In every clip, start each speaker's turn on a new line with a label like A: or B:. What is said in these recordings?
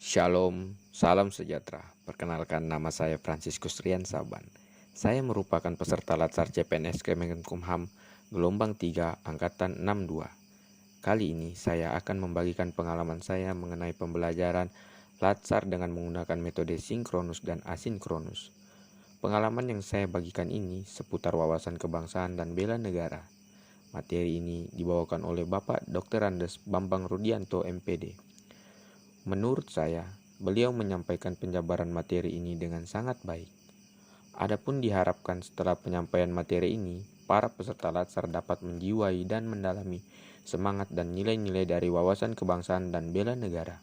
A: Shalom, salam sejahtera. Perkenalkan nama saya Franciscus Rian Saban. Saya merupakan peserta Latsar CPNS Kemenkumham gelombang 3 angkatan 62. Kali ini saya akan membagikan pengalaman saya mengenai pembelajaran Latsar dengan menggunakan metode sinkronus dan asinkronus. Pengalaman yang saya bagikan ini seputar wawasan kebangsaan dan bela negara. Materi ini dibawakan oleh Bapak Dr. Andes Bambang Rudianto MPD. Menurut saya, beliau menyampaikan penjabaran materi ini dengan sangat baik. Adapun diharapkan setelah penyampaian materi ini, para peserta Latsar dapat menjiwai dan mendalami semangat dan nilai-nilai dari wawasan kebangsaan dan bela negara.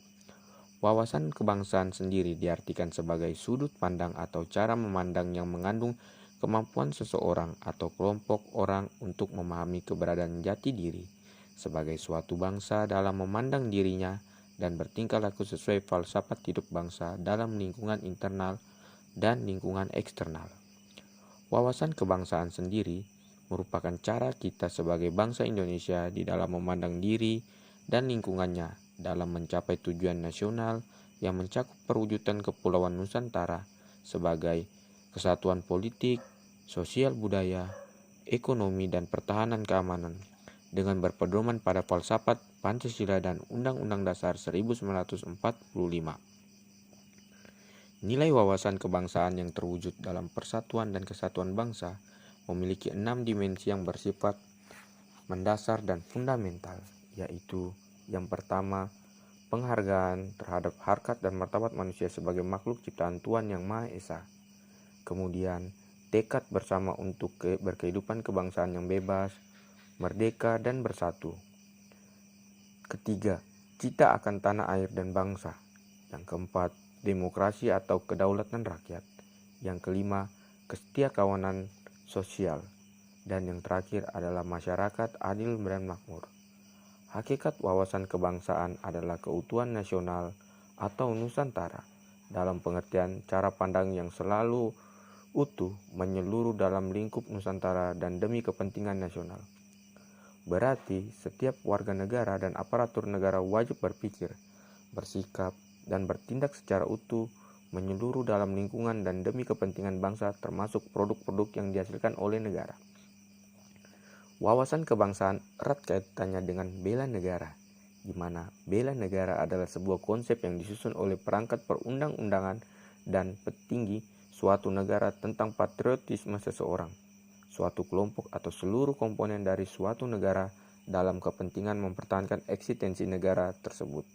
A: Wawasan kebangsaan sendiri diartikan sebagai sudut pandang atau cara memandang yang mengandung kemampuan seseorang atau kelompok orang untuk memahami keberadaan jati diri sebagai suatu bangsa dalam memandang dirinya dan bertingkah laku sesuai falsafat hidup bangsa dalam lingkungan internal dan lingkungan eksternal. Wawasan kebangsaan sendiri merupakan cara kita sebagai bangsa Indonesia di dalam memandang diri dan lingkungannya dalam mencapai tujuan nasional yang mencakup perwujudan Kepulauan Nusantara sebagai kesatuan politik, sosial budaya, ekonomi, dan pertahanan keamanan dengan berpedoman pada falsafat Pancasila dan Undang-Undang Dasar 1945. Nilai wawasan kebangsaan yang terwujud dalam persatuan dan kesatuan bangsa memiliki 6 dimensi yang bersifat mendasar dan fundamental, yaitu yang pertama, penghargaan terhadap harkat dan martabat manusia sebagai makhluk ciptaan Tuhan Yang Maha Esa. Kemudian, tekad bersama untuk berkehidupan kebangsaan yang bebas, merdeka, dan bersatu. Ketiga, cita akan tanah air dan bangsa. Yang keempat, demokrasi atau kedaulatan rakyat. Yang kelima, kesetiakawanan sosial. Dan yang terakhir adalah masyarakat adil dan makmur. Hakikat wawasan kebangsaan adalah keutuhan nasional atau Nusantara dalam pengertian cara pandang yang selalu utuh menyeluruh dalam lingkup Nusantara dan demi kepentingan nasional. Berarti setiap warga negara dan aparatur negara wajib berpikir, bersikap, dan bertindak secara utuh menyeluruh dalam lingkungan dan demi kepentingan bangsa termasuk produk-produk yang dihasilkan oleh negara. Wawasan kebangsaan erat kaitannya dengan bela negara, di mana bela negara adalah sebuah konsep yang disusun oleh perangkat perundang-undangan dan petinggi suatu negara tentang patriotisme seseorang, suatu kelompok atau seluruh komponen dari suatu negara dalam kepentingan mempertahankan eksistensi negara tersebut.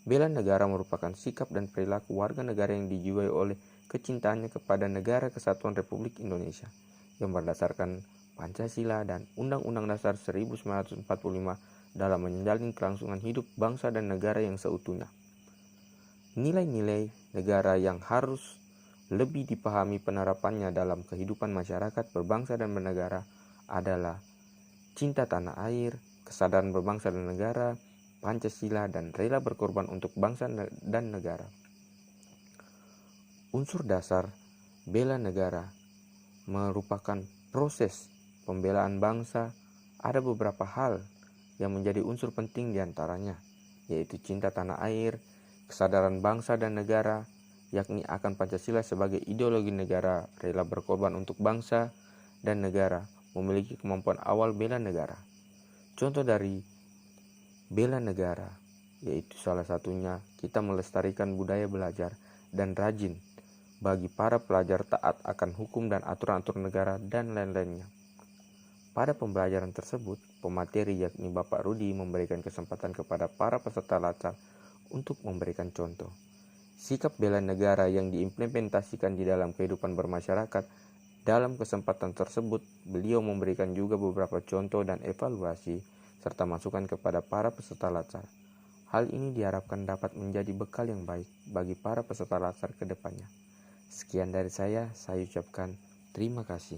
A: Bela negara merupakan sikap dan perilaku warga negara yang dijiwai oleh kecintaannya kepada Negara Kesatuan Republik Indonesia yang berdasarkan Pancasila dan Undang-Undang Dasar 1945 dalam menjalin kelangsungan hidup bangsa dan negara yang seutuhnya. Nilai-nilai negara yang harus lebih dipahami penerapannya dalam kehidupan masyarakat berbangsa dan bernegara adalah cinta tanah air, kesadaran berbangsa dan negara, Pancasila, dan rela berkorban untuk bangsa dan negara. Unsur dasar bela negara merupakan proses pembelaan bangsa. Ada beberapa hal yang menjadi unsur penting diantaranya, yaitu cinta tanah air, kesadaran bangsa dan negara, yakni akan Pancasila sebagai ideologi negara, rela berkorban untuk bangsa dan negara, memiliki kemampuan awal bela negara. Contoh dari bela negara, yaitu salah satunya kita melestarikan budaya belajar dan rajin bagi para pelajar taat akan hukum dan aturan-aturan negara dan lain-lainnya. Pada pembelajaran tersebut, pemateri yakni Bapak Rudi memberikan kesempatan kepada para peserta Latsar untuk memberikan contoh sikap bela negara yang diimplementasikan di dalam kehidupan bermasyarakat. Dalam kesempatan tersebut, beliau memberikan juga beberapa contoh dan evaluasi serta masukan kepada para peserta Latsar. Hal ini diharapkan dapat menjadi bekal yang baik bagi para peserta Latsar ke depannya. Sekian dari saya ucapkan terima kasih.